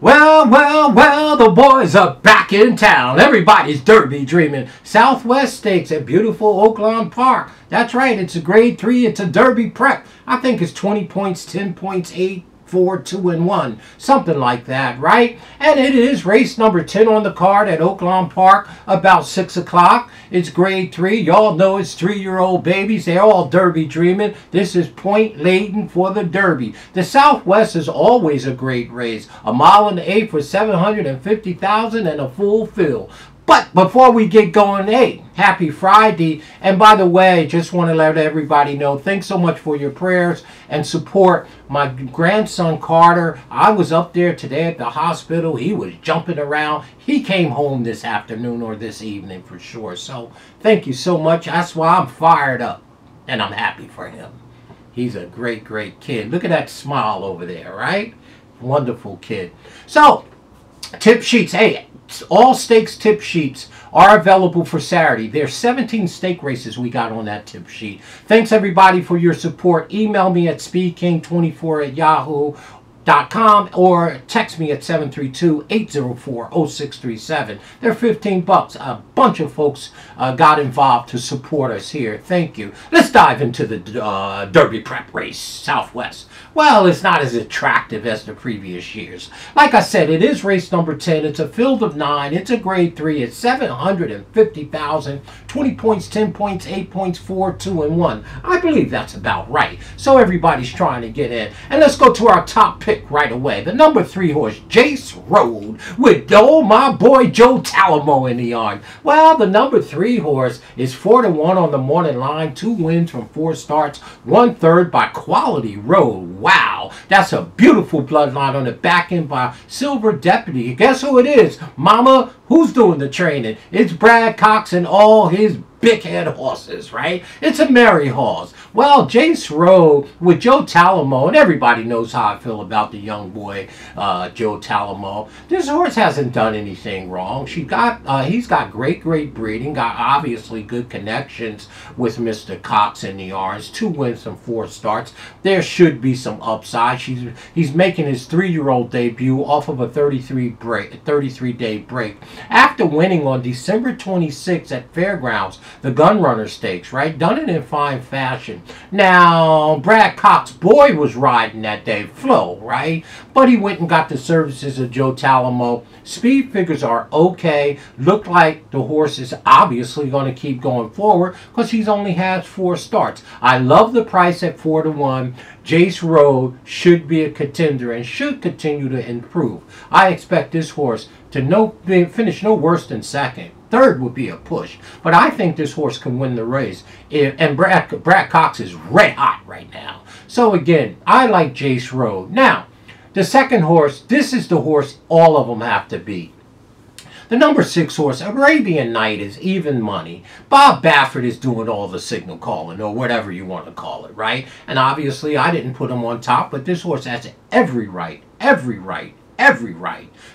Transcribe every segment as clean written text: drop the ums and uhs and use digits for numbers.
Well, the boys are back in town. Everybody's derby dreaming. Southwest Stakes at beautiful Oaklawn Park. That's right, it's a grade 3, it's a derby prep. I think it's 20 points, 10 points, 8, 4, 2, and 1. Something like that, right? And it is race number 10 on the card at Oaklawn Park about 6 o'clock. It's grade 3. Y'all know it's 3-year-old babies. They're all derby dreaming. This is point laden for the derby. The Southwest is always a great race. A mile and an eighth for 750,000 and a full fill. But before we get going, hey, happy Friday. And by the way, just want to let everybody know, thanks so much for your prayers and support. My grandson Carter, I was up there today at the hospital. He was jumping around. He came home this afternoon or this evening for sure. So thank you so much. That's why I'm fired up and I'm happy for him. He's a great, great kid. Look at that smile over there, right? Wonderful kid. So, tip sheets. Hey, all stakes tip sheets are available for Saturday. There's 17 stake races we got on that tip sheet. Thanks everybody for your support. Email me at speedking24@yahoo.com or text me at 732-804-0637. They're 15 bucks. A bunch of folks got involved to support us here. Thank you. Let's dive into the Derby Prep race, Southwest. Well, it's not as attractive as the previous years. Like I said, it is race number 10. It's a field of 9. It's a grade 3. It's 750,000. 20 points, 10 points, 8 points, 4, 2, and 1. I believe that's about right. So everybody's trying to get in. And let's go to our top pick right away. The number 3 horse, Jace Road, with my boy Joe Talamo in the yard. Well, the number 3 horse is 4-1 on the morning line. 2 wins from 4 starts. 1/3 by Quality Road. Wow, that's a beautiful bloodline on the back end by Silver Deputy. Guess who it is? Mama, who's doing the training? It's Brad Cox and all his big head horses, right? It's a merry horse. Well, Jace Road with Joe Talamo, and everybody knows how I feel about the young boy, Joe Talamo. This horse hasn't done anything wrong. He's got great breeding, got obviously good connections with Mr. Cox in the yards. 2 wins from 4 starts. There should be some upside. He's making his 3-year-old debut off of a 33-day break. After winning on December 26th at Fairgrounds, the Gunrunner Stakes, right? Done it in fine fashion. Now, Brad Cox's boy was riding that day, Flo, right? But he went and got the services of Joe Talamo. Speed figures are okay. Look like the horse is obviously going to keep going forward because he's only had 4 starts. I love the price at 4-1. Jace Road should be a contender and should continue to improve. I expect this horse to finish no worse than 2nd. 3rd would be a push. But I think this horse can win the race. And Brad Cox is red hot right now. So again, I like Jace Road. Now, the 2nd horse, this is the horse all of them have to beat. The number 6 horse, Arabian Night, is even money. Bob Baffert is doing all the signal calling, or whatever you want to call it, right? And obviously, I didn't put him on top, but this horse has every right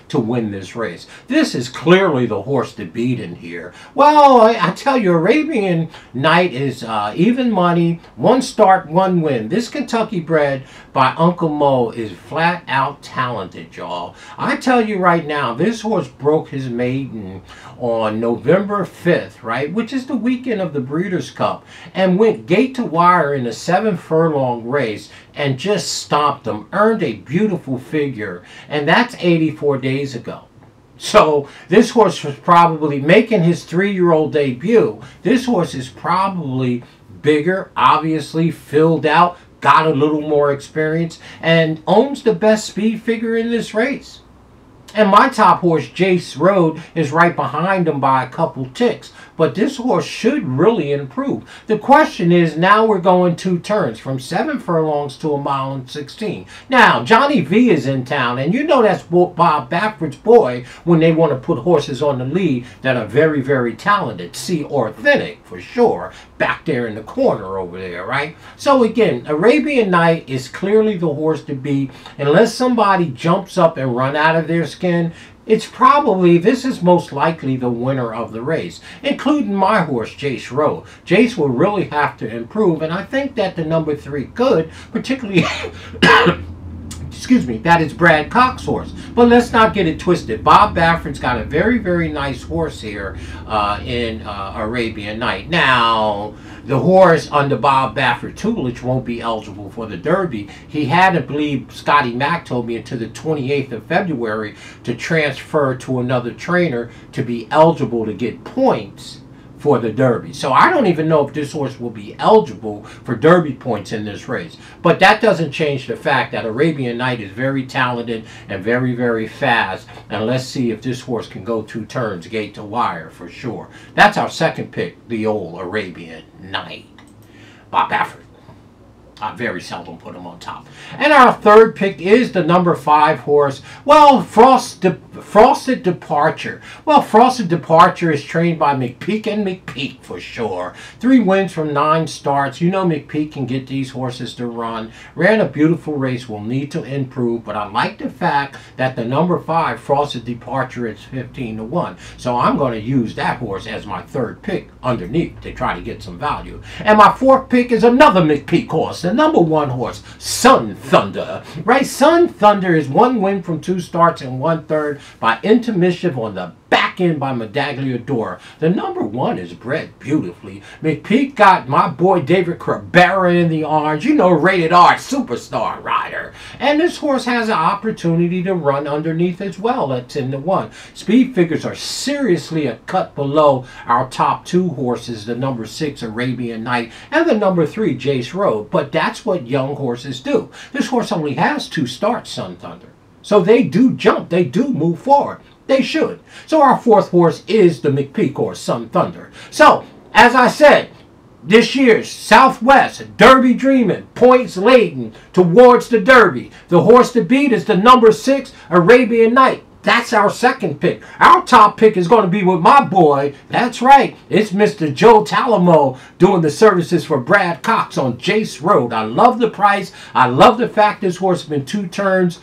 to win this race. This is clearly the horse to beat in here. Well, I tell you, Arabian Night is even money. 1 start, 1 win. This Kentucky bred by Uncle Mo is flat out talented, y'all. I tell you right now, this horse broke his maiden on November 5th, right, which is the weekend of the Breeders' Cup, and went gate to wire in a 7-furlong race and just stomped them, earned a beautiful figure, and that's 84 days ago. So this horse was probably making his 3-year-old debut. This horse is probably bigger, obviously filled out, got a little more experience, and owns the best speed figure in this race. And my top horse, Jace Road, is right behind him by a couple ticks. But this horse should really improve. The question is, now we're going 2 turns, from 7 furlongs to 1 mile and 16. Now, Johnny V is in town, and you know that's Bob Baffert's boy when they want to put horses on the lead that are very, very talented. See Authentic, for sure, back there in the corner over there, right? So again, Arabian Night is clearly the horse to beat. Unless somebody jumps up and run out of their skin, this is most likely the winner of the race, including my horse, Jace Road. Jace will really have to improve, and I think that the number 3 could, particularly excuse me, that is Brad Cox's horse. But let's not get it twisted. Bob Baffert's got a very, very nice horse here in Arabian Night. Now, the horse under Bob Baffert tutelage won't be eligible for the Derby. He had, I believe, Scotty Mack told me, until the 28th of February to transfer to another trainer to be eligible to get points for the Derby. So I don't even know if this horse will be eligible for Derby points in this race. But that doesn't change the fact that Arabian Night is very talented and very, very fast. And let's see if this horse can go 2 turns, gate to wire, for sure. That's our second pick, the old Arabian Night. Bob Baffert. I very seldom put him on top. And our third pick is the number 5 horse. Well, Frosted Departure. Well, Frosted Departure is trained by McPeak and McPeak for sure. 3 wins from 9 starts. You know McPeak can get these horses to run. Ran a beautiful race. Will need to improve. But I like the fact that the number 5 Frosted Departure is 15-1. So I'm going to use that horse as my third pick underneath to try to get some value. And my fourth pick is another McPeak horse. The number 1 horse, Sun Thunder. Right? Sun Thunder is 1 win from 2 starts and 1/3 by intermission on the back end by Medaglia Dora. The number 1 is bred beautifully. McPeak got my boy David Cabrera in the orange. You know, rated R superstar rider. And this horse has an opportunity to run underneath as well at 10-1. Speed figures are seriously a cut below our top 2 horses, the number 6 Arabian Night and the number 3 Jace Road. But that's what young horses do. This horse only has 2 starts, Sun Thunder. So they do jump. They do move forward. They should. So our fourth horse is the McPeak horse, Sun Thunder. So, as I said, this year's Southwest Derby Dreamin', points laden towards the Derby. The horse to beat is the number 6 Arabian Night. That's our second pick. Our top pick is going to be with my boy. That's right. It's Mr. Joe Talamo doing the services for Brad Cox on Jace Road. I love the price. I love the fact this horse has been 2 turns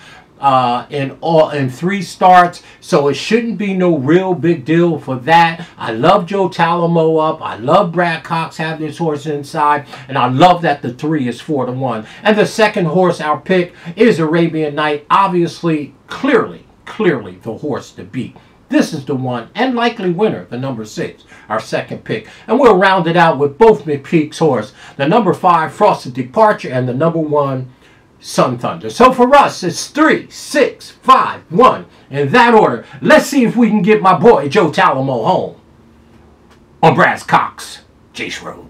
in 3 starts, so it shouldn't be no real big deal for that. I love Joe Talamo up. I love Brad Cox having this horse inside, and I love that the 3 is 4-1. And the second horse, our pick, is Arabian Night. Obviously, clearly the horse to beat. This is the one and likely winner, the number 6, our second pick. And we'll round it out with both McPeak's horse, the number 5 Frosted Departure and the number 1 Sun Thunder. So for us, it's 3, 6, 5, 1. In that order, let's see if we can get my boy Joe Talamo home on Brad Cox, Jace Road.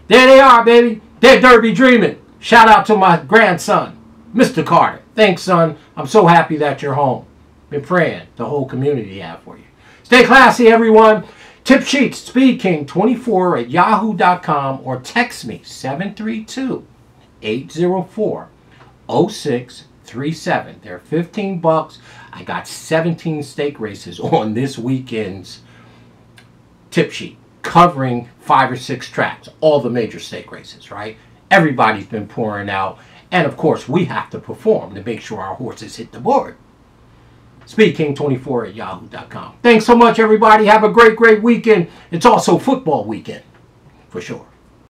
There they are, baby. They're Derby Dreamin'. Shout out to my grandson, Mr. Carter. Thanks, son. I'm so happy that you're home. Been praying the whole community have for you. Stay classy, everyone. Tip sheets, SpeedKing24@yahoo.com or text me 732-804-0637. They're 15 bucks. I got 17 stake races on this weekend's tip sheet, covering 5 or 6 tracks, all the major stake races, right? Everybody's been pouring out, and of course we have to perform to make sure our horses hit the board. SpeedKing24@yahoo.com. Thanks so much, everybody. Have a great weekend. It's also football weekend, for sure.